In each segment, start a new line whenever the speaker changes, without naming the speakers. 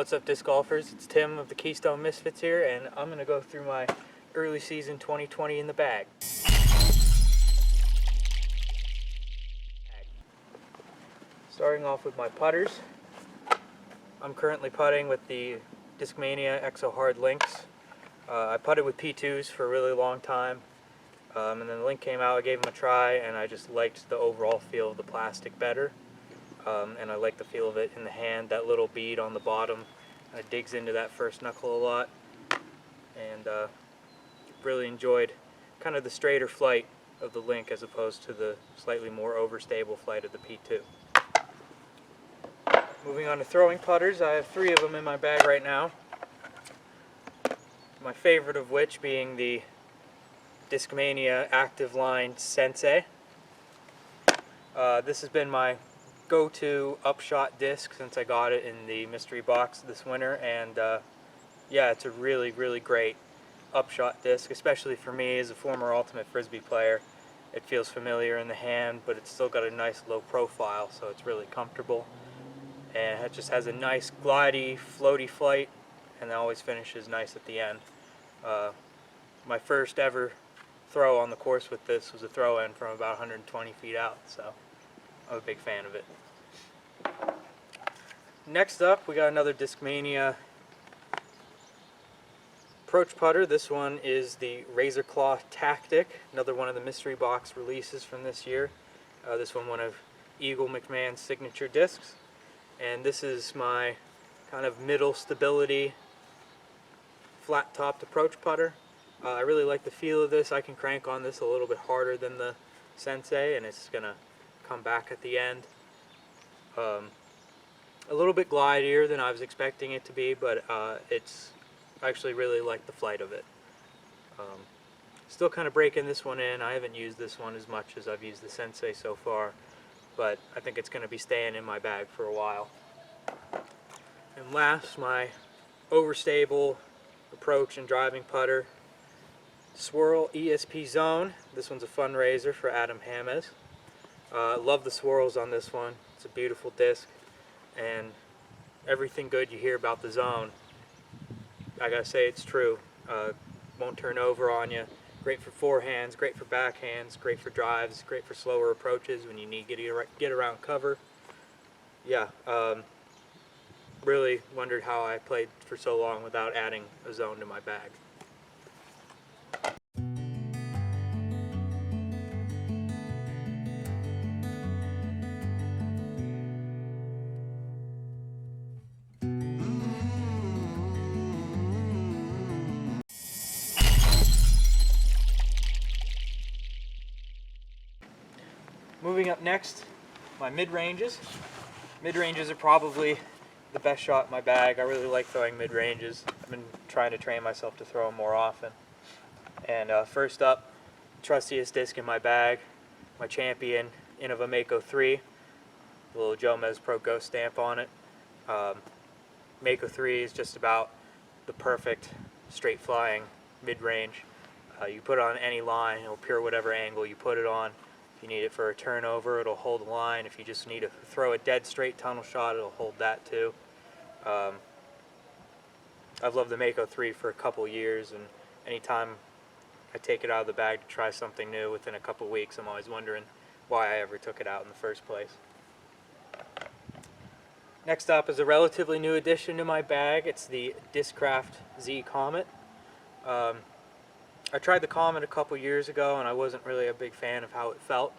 What's up, disc golfers? It's Tim of the Keystone Misfits here, and I'm going to go through my early season 2020 in the bag. Starting off with my putters. I'm currently putting with the Discmania EXO Hard Links. I putted with P2s for a really long time, and then the Link came out, I gave them a try, and I just liked the overall feel of the plastic better. And I like the feel of it in the hand. That little bead on the bottom digs into that first knuckle a lot, and really enjoyed kind of the straighter flight of the Link as opposed to the slightly more overstable flight of the P2. Moving on to throwing putters, I have 3 of them in my bag right now. My favorite of which being the Discmania Active Line Sensei. This has been my go-to upshot disc since I got it in the mystery box this winter, and yeah, it's a really great upshot disc, especially for me as a former ultimate frisbee player. It feels familiar in the hand, but it's still got a nice low profile, so it's really comfortable, and it just has a nice glidey, floaty flight, and it always finishes nice at the end. My first ever throw on the course with this was a throw-in from about 120 feet out, so I'm a big fan of it. Next up, we got another Discmania approach putter. This one is the Razor Claw Tactic, another one of the mystery box releases from this year. This one of Eagle McMahon's signature discs, and this is my kind of middle stability, flat-topped approach putter. I really like the feel of this. I can crank on this a little bit harder than the Sensei, and it's gonna come back at the end. A little bit glidier than I was expecting it to be, but it's actually really like the flight of it. Still kind of breaking this one in. I haven't used this one as much as I've used the Sensei so far, but I think it's going to be staying in my bag for a while. And last, my overstable approach and driving putter, Swirly ESP Zone. This one's a fundraiser for Adam James. Love the swirls on this one. It's a beautiful disc, and everything good you hear about the Zone, I gotta say it's true. Won't turn over on you. Great for forehands, great for backhands, great for drives, great for slower approaches when you need to get around cover. Yeah, really wondered how I played for so long without adding a Zone to my bag. Moving up next, my mid-ranges. Mid-ranges are probably the best shot in my bag. I really like throwing mid-ranges. I've been trying to train myself to throw them more often. And first up, trustiest disc in my bag, my champion, Enigma Mako 3. The little Jomez Pro Ghost stamp on it. Mako 3 is just about the perfect straight flying mid-range. You put it on any line, it'll appear whatever angle you put it on. If you need it for a turnover, it'll hold the line. If you just need to throw a dead straight tunnel shot, it'll hold that too. I've loved the Mako 3 for a couple years, and anytime I take it out of the bag to try something new within a couple weeks, I'm always wondering why I ever took it out in the first place. Next up is a relatively new addition to my bag. It's the Discraft Z Comet. I tried the Comet a couple years ago, and I wasn't really a big fan of how it felt,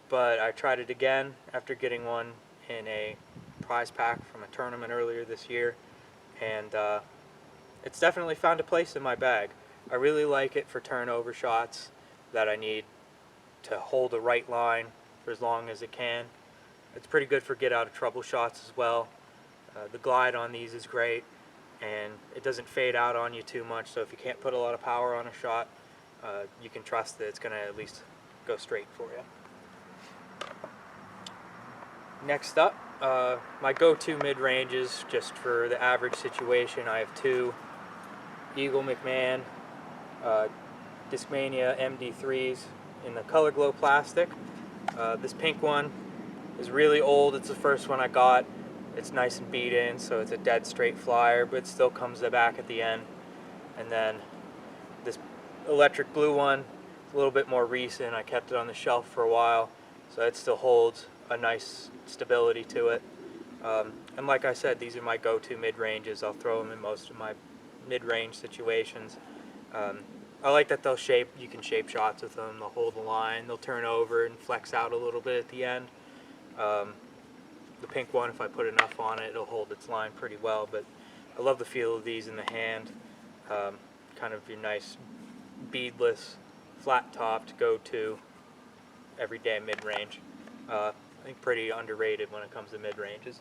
but I tried it again after getting one in a prize pack from a tournament earlier this year, and it's definitely found a place in my bag. I really like it for turnover shots that I need to hold the right line for as long as it can. It's pretty good for get out of trouble shots as well. The glide on these is great, and it doesn't fade out on you too much, so if you can't put a lot of power on a shot, you can trust that it's going to at least go straight for you. Next up, my go-to mid-ranges, just for the average situation, I have 2 Eagle McMahon Discmania MD3s in the Color Glow plastic. This pink one is really old. It's the first one I got. It's nice and beat in, so it's a dead straight flyer, but it still comes back at the end. And then this electric blue one, a little bit more recent. I kept it on the shelf for a while, so it still holds a nice stability to it. And like I said, these are my go-to mid-ranges. I'll throw them in most of my mid-range situations. I like that you can shape shots with them. They'll hold the line, they'll turn over and flex out a little bit at the end. The pink one, if I put enough on it, it'll hold its line pretty well, but I love the feel of these in the hand. Kind of your nice beadless, flat-topped go-to everyday mid-range. I think pretty underrated when it comes to mid-ranges.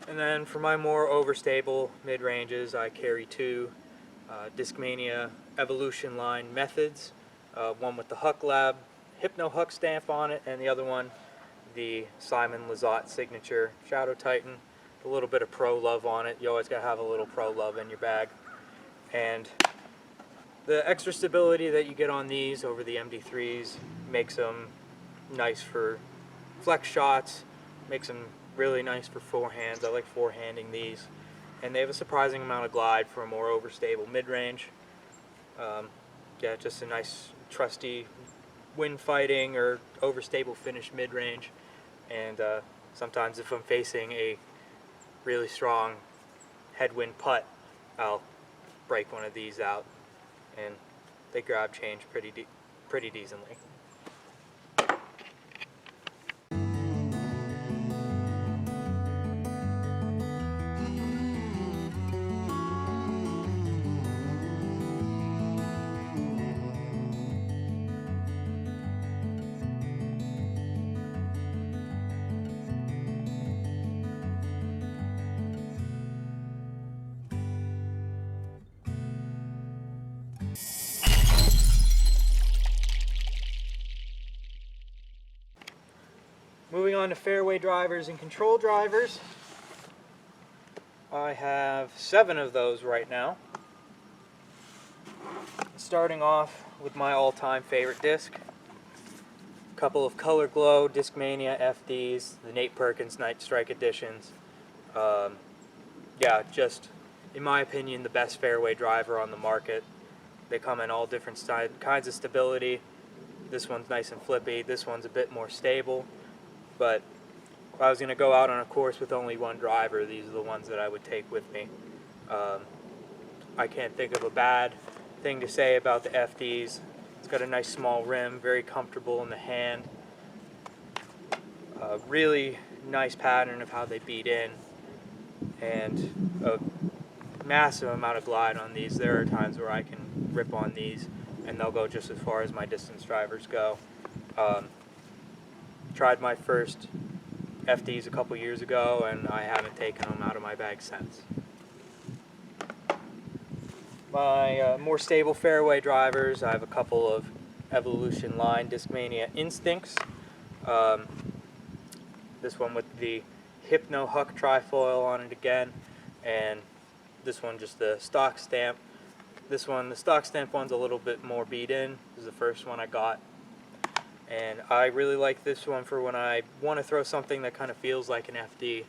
And then for my more overstable mid-ranges, I carry two Discmania Evolution line methods. One with the Huck Lab Hypno Huck stamp on it, and the other one the Simon Lizotte signature Shadow Titan. A little bit of pro love on it. You always gotta have a little pro love in your bag. And the extra stability that you get on these over the MD3s makes them nice for flex shots, makes them really nice for forehands. I like forehanding these. And they have a surprising amount of glide for a more overstable mid-range. Yeah, just a nice trusty wind fighting or overstable finish mid-range. And sometimes if I'm facing a really strong headwind putt, I'll break one of these out, and they grab change pretty decently. Moving on to fairway drivers and control drivers. I have 7 of those right now. Starting off with my all-time favorite disc. A couple of Color Glow Discmania FDs, the Nate Perkins Night Strike editions. Yeah, just in my opinion the best fairway driver on the market. They come in all different kinds of stability. This one's nice and flippy, this one's a bit more stable. But if I was going to go out on a course with only one driver, these are the ones that I would take with me. I can't think of a bad thing to say about the FDs. It's got a nice small rim, very comfortable in the hand. Really nice pattern of how they beat in, and a massive amount of glide on these. There are times where I can rip on these and they'll go just as far as my distance drivers go. Tried my first FDs a couple years ago and I haven't taken them out of my bag since. My more stable fairway drivers, I have a couple of Evolution line Discmania Instincts. This one with the Hypno Huck trifoil on it again, and this one just the stock stamp. This one, the stock stamp one's a little bit more beat in. This is the first one I got. And I really like this one for when I want to throw something that kind of feels like an FD,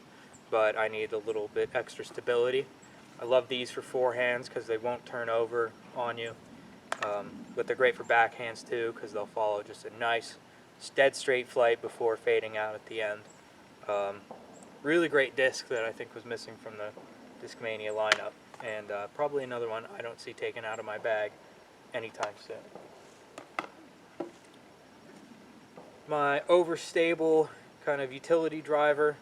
but I need a little bit extra stability. I love these for forehands because they won't turn over on you. But they're great for backhands too because they'll follow just a nice, dead straight flight before fading out at the end. Really great disc that I think was missing from the Discmania lineup. And probably another one I don't see taken out of my bag anytime soon. My overstable kind of utility driver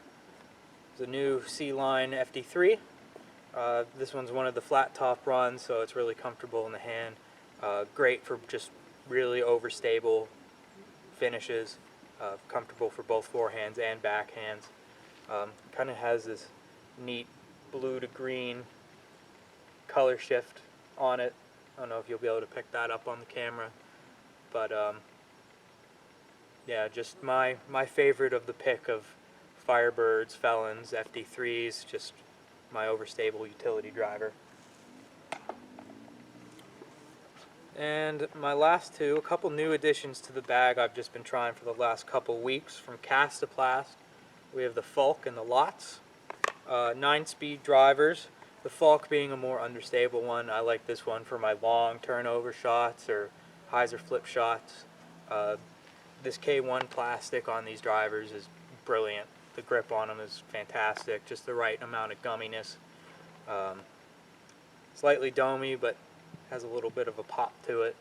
is a new C-Line FD3. This one's one of the flat top runs, so it's really comfortable in the hand. Great for just really overstable finishes. Comfortable for both forehands and backhands. Kind of has this neat blue to green color shift on it. I don't know if you'll be able to pick that up on the camera, but yeah, just my favorite of the pick of Firebirds, Felons, FD3s, just my overstable utility driver. And my last two, a couple new additions to the bag I've just been trying for the last couple weeks from Castaplast. we have the Falk and the Lots. 9-speed drivers. The Falk being a more understable one. I like this one for my long turnover shots or hyzer flip shots. This K1 plastic on these drivers is brilliant. The grip on them is fantastic, just the right amount of gumminess. Slightly domey, but has a little bit of a pop to it.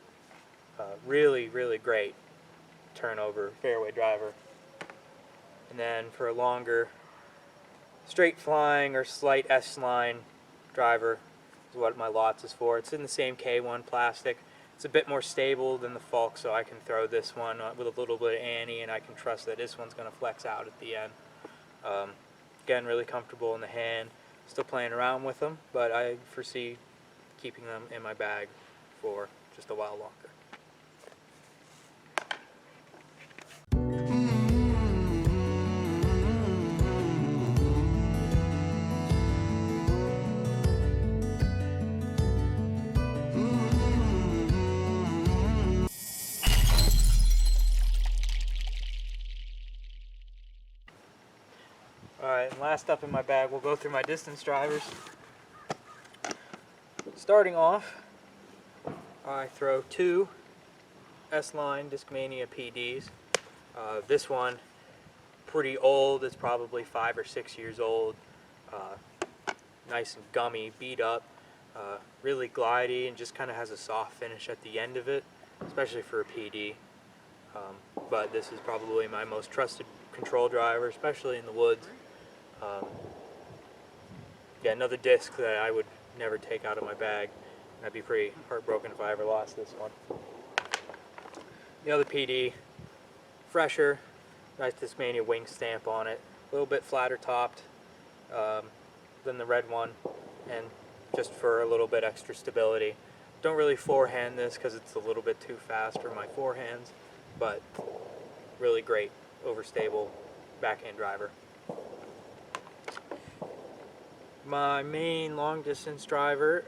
Really, really great turnover fairway driver. And then for a longer straight flying or slight S-line driver is what my Lots is for. It's in the same K1 plastic. It's a bit more stable than the Falk, so I can throw this one with a little bit of Annie, and I can trust that this one's going to flex out at the end. Again, really comfortable in the hand. Still playing around with them, but I foresee keeping them in my bag for just a while longer. Alright, and last up in my bag, we'll go through my distance drivers. Starting off, I throw two S-Line Discmania PDs. This one, pretty old, it's probably 5 or 6 years old. Nice and gummy, beat up, really glidey, and just kind of has a soft finish at the end of it, especially for a PD. But this is probably my most trusted control driver, especially in the woods. Yeah, another disc that I would never take out of my bag. I'd be pretty heartbroken if I ever lost this one. The other PD, fresher, nice Discmania wing stamp on it, a little bit flatter topped than the red one, and just for a little bit extra stability. Don't really forehand this because it's a little bit too fast for my forehands, but really great, overstable backhand driver. My main long distance driver,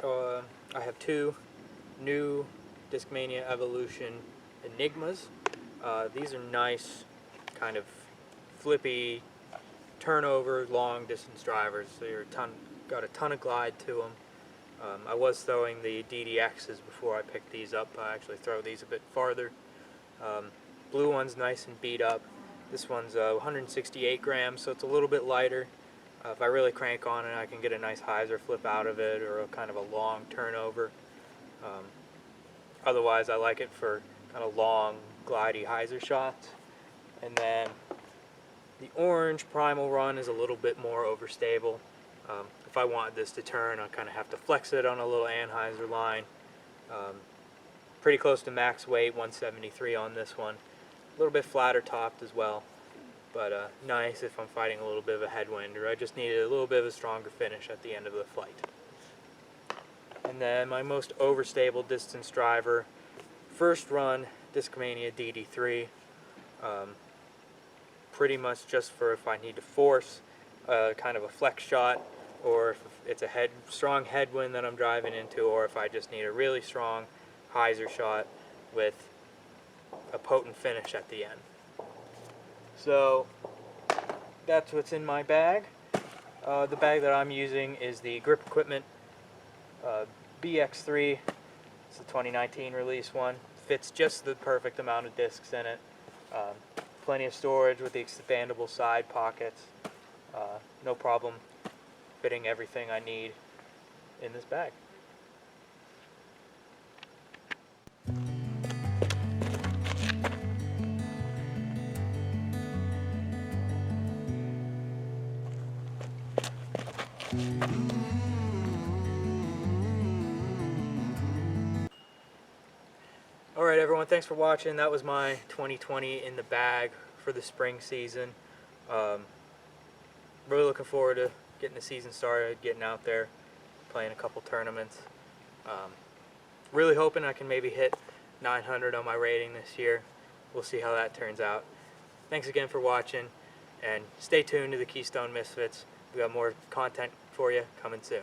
I have two new Discmania Evolution Enigmas. These are nice, kind of flippy, turnover, long distance drivers. They're got a ton of glide to them. I was throwing the DDXs before I picked these up. I actually throw these a bit farther. Blue one's nice and beat up. This one's 168 grams, so it's a little bit lighter. If I really crank on it, I can get a nice hyzer flip out of it, or a kind of a long turnover. Otherwise, I like it for kind of long, glidey hyzer shots. And then the orange Primal Run is a little bit more overstable. If I want this to turn, I kind of have to flex it on a little anhyzer line. Pretty close to max weight, 173 on this one. A little bit flatter topped as well, but nice if I'm fighting a little bit of a headwind, or I just needed a little bit of a stronger finish at the end of the flight. And then my most overstable distance driver, first run Discmania DD3. Pretty much just for if I need to force kind of a flex shot, or if it's a strong headwind that I'm driving into, or if I just need a really strong hyzer shot with a potent finish at the end. So that's what's in my bag. The bag that I'm using is the Grip Equipment BX3. It's the 2019 release one. Fits just the perfect amount of discs in it. Plenty of storage with the expandable side pockets. No problem fitting everything I need in this bag. Alright everyone, thanks for watching. That was my 2020 in the bag for the spring season. Really looking forward to getting the season started, getting out there, playing a couple tournaments. Really hoping I can maybe hit 900 on my rating this year. We'll see how that turns out. Thanks again for watching, and stay tuned to the Keystone Misfits. We got more content for you coming soon.